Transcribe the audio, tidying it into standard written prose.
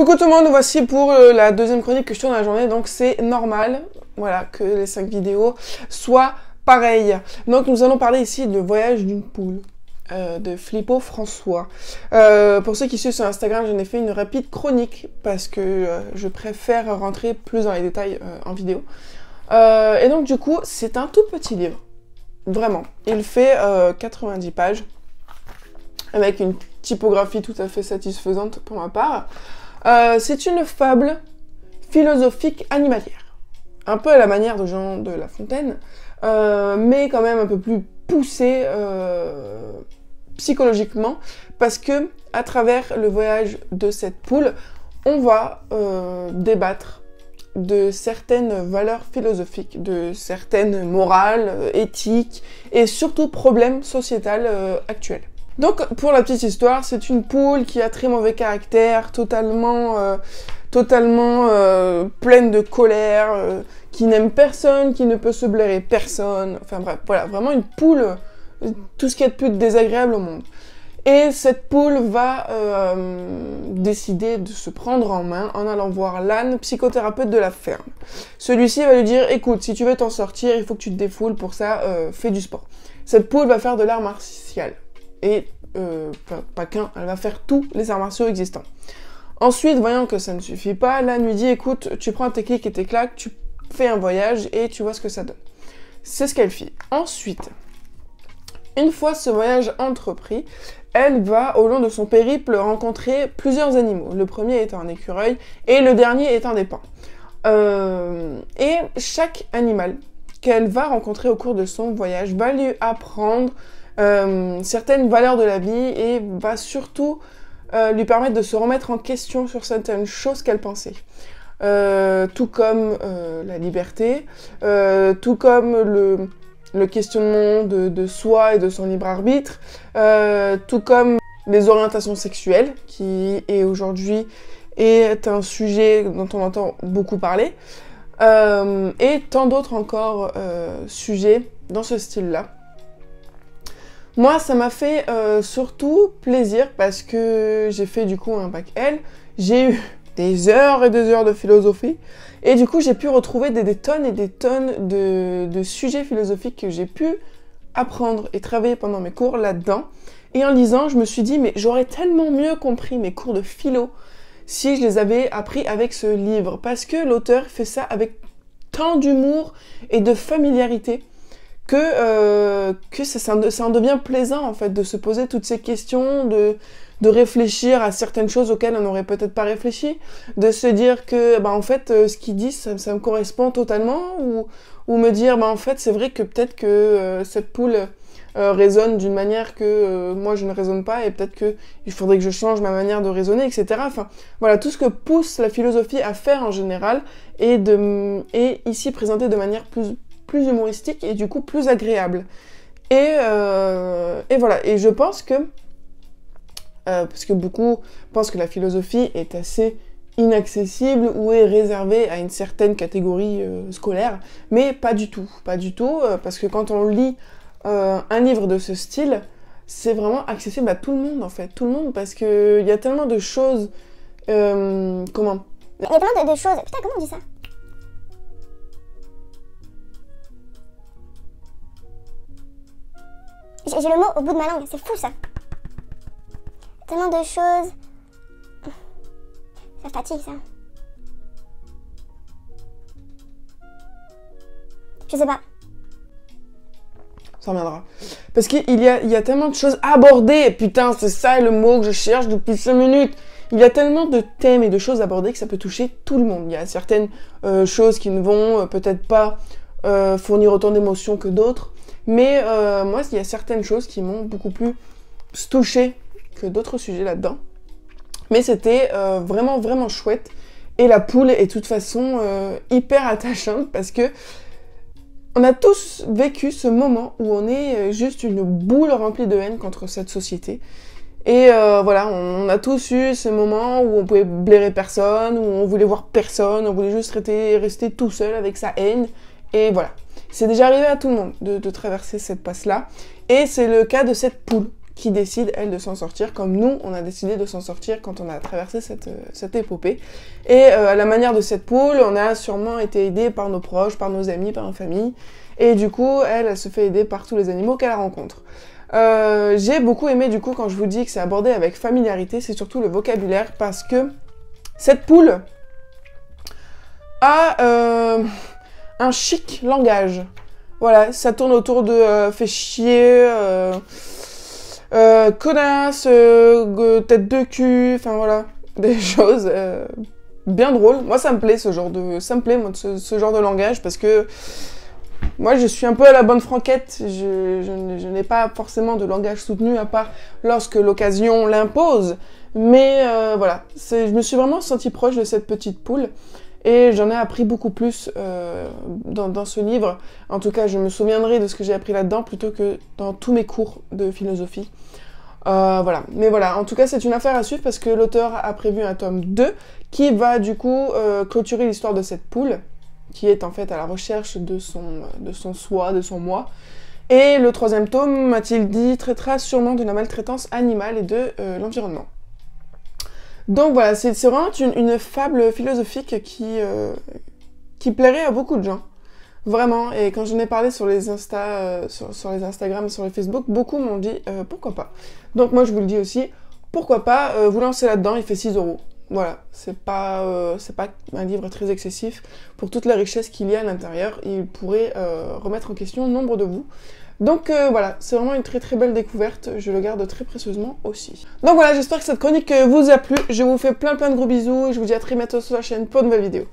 Coucou tout le monde, voici pour la deuxième chronique que je tourne la journée, donc c'est normal, voilà, que les 5 vidéos soient pareilles. Donc nous allons parler ici de voyage d'une poule, de Filippo François. Pour ceux qui suivent sur Instagram, j'en ai fait une rapide chronique, parce que je préfère rentrer plus dans les détails en vidéo. Et donc du coup, c'est un tout petit livre, vraiment. Il fait 90 pages, avec une typographie tout à fait satisfaisante pour ma part. C'est une fable philosophique animalière, un peu à la manière de Jean de La Fontaine, mais quand même un peu plus poussée psychologiquement, parce que à travers le voyage de cette poule, on va débattre de certaines valeurs philosophiques, de certaines morales, éthiques, et surtout problèmes sociétals actuels. Donc, pour la petite histoire, c'est une poule qui a très mauvais caractère, totalement pleine de colère, qui n'aime personne, qui ne peut se blairer personne. Enfin bref, voilà, vraiment une poule, tout ce qu'il y a de plus désagréable au monde. Et cette poule va décider de se prendre en main en allant voir l'âne, psychothérapeute de la ferme. Celui-ci va lui dire, écoute, si tu veux t'en sortir, il faut que tu te défoules, pour ça, fais du sport. Cette poule va faire de l'art martial. Et pas qu'un, elle va faire tous les arts martiaux existants. Ensuite, voyant que ça ne suffit pas, l'âne lui dit, écoute, tu prends tes clics et tes claques, tu fais un voyage et tu vois ce que ça donne. C'est ce qu'elle fit. Ensuite, une fois ce voyage entrepris, elle va, au long de son périple, rencontrer plusieurs animaux. Le premier étant un écureuil et le dernier étant des paons. Et chaque animal qu'elle va rencontrer au cours de son voyage va lui apprendre certaines valeurs de la vie et va surtout lui permettre de se remettre en question sur certaines choses qu'elle pensait. Tout comme la liberté, tout comme le questionnement de soi et de son libre arbitre, tout comme les orientations sexuelles, qui est aujourd'hui est un sujet dont on entend beaucoup parler, et tant d'autres encore sujets dans ce style-là. Moi, ça m'a fait surtout plaisir parce que j'ai fait du coup un bac L, j'ai eu des heures et des heures de philosophie, et du coup j'ai pu retrouver des tonnes et des tonnes de sujets philosophiques que j'ai pu apprendre et travailler pendant mes cours là-dedans. Et en lisant, je me suis dit, mais j'aurais tellement mieux compris mes cours de philo si je les avais appris avec ce livre, parce que l'auteur fait ça avec tant d'humour et de familiarité, que ça en devient plaisant en fait de se poser toutes ces questions, de réfléchir à certaines choses auxquelles on n'aurait peut-être pas réfléchi, de se dire que bah en fait ce qu'ils disent ça me correspond totalement, ou me dire bah en fait c'est vrai que peut-être que cette poule raisonne d'une manière que moi je ne raisonne pas, et peut-être que il faudrait que je change ma manière de raisonner, etc. Enfin voilà, tout ce que pousse la philosophie à faire en général est ici présenté de manière plus humoristique et du coup plus agréable. Et voilà, et je pense que parce que beaucoup pensent que la philosophie est assez inaccessible ou est réservée à une certaine catégorie scolaire, mais pas du tout, parce que quand on lit un livre de ce style, c'est vraiment accessible à tout le monde en fait, tout le monde, parce que il y a tellement de choses, il y a tellement de choses, putain comment on dit ça? J'ai le mot au bout de ma langue, c'est fou ça. Tellement de choses. Ça fatigue ça. Je sais pas. Ça reviendra. Parce qu'il y a tellement de choses abordées. Putain, c'est ça le mot que je cherche depuis 5 minutes. Il y a tellement de thèmes et de choses abordées que ça peut toucher tout le monde. Il y a certaines choses qui ne vont peut-être pas fournir autant d'émotions que d'autres. Mais moi, il y a certaines choses qui m'ont beaucoup plus touchée que d'autres sujets là-dedans. Mais c'était vraiment, vraiment chouette. Et la poule est de toute façon hyper attachante, parce que on a tous vécu ce moment où on est juste une boule remplie de haine contre cette société. Et voilà, on a tous eu ce moment où on pouvait blairer personne, où on voulait voir personne, on voulait juste rester tout seul avec sa haine. Et voilà. C'est déjà arrivé à tout le monde de traverser cette passe-là. Et c'est le cas de cette poule qui décide, elle, de s'en sortir, comme nous, on a décidé de s'en sortir quand on a traversé cette épopée. Et à la manière de cette poule, on a sûrement été aidé par nos proches, par nos amis, par nos familles, et du coup, elle se fait aider par tous les animaux qu'elle rencontre. J'ai beaucoup aimé, du coup, quand je vous dis que c'est abordé avec familiarité, c'est surtout le vocabulaire, parce que cette poule a un chic langage. Voilà, ça tourne autour de fais chier, connasse, tête de cul, enfin voilà, des choses bien drôles. Moi ça me plaît ce genre de langage parce que moi je suis un peu à la bonne franquette, je n'ai pas forcément de langage soutenu à part lorsque l'occasion l'impose, mais voilà, je me suis vraiment sentie proche de cette petite poule. Et j'en ai appris beaucoup plus dans ce livre. En tout cas, je me souviendrai de ce que j'ai appris là-dedans plutôt que dans tous mes cours de philosophie. Voilà. Mais voilà, en tout cas, c'est une affaire à suivre parce que l'auteur a prévu un tome 2 qui va du coup clôturer l'histoire de cette poule, qui est en fait à la recherche de son soi, de son moi. Et le 3e tome, m'a-t-il dit, traitera sûrement de la maltraitance animale et de l'environnement. Donc voilà, c'est vraiment une fable philosophique qui plairait à beaucoup de gens. Vraiment, et quand j'en ai parlé sur les sur les Instagram, sur les Facebook, beaucoup m'ont dit pourquoi pas. Donc moi je vous le dis aussi, pourquoi pas vous lancer là-dedans, il fait 6 €. Voilà, c'est pas un livre très excessif. Pour toute la richesse qu'il y a à l'intérieur, il pourrait remettre en question nombre de vous. Donc voilà, c'est vraiment une très très belle découverte, je le garde très précieusement aussi. Donc voilà, j'espère que cette chronique vous a plu, je vous fais plein de gros bisous et je vous dis à très bientôt sur la chaîne pour de nouvelles vidéos.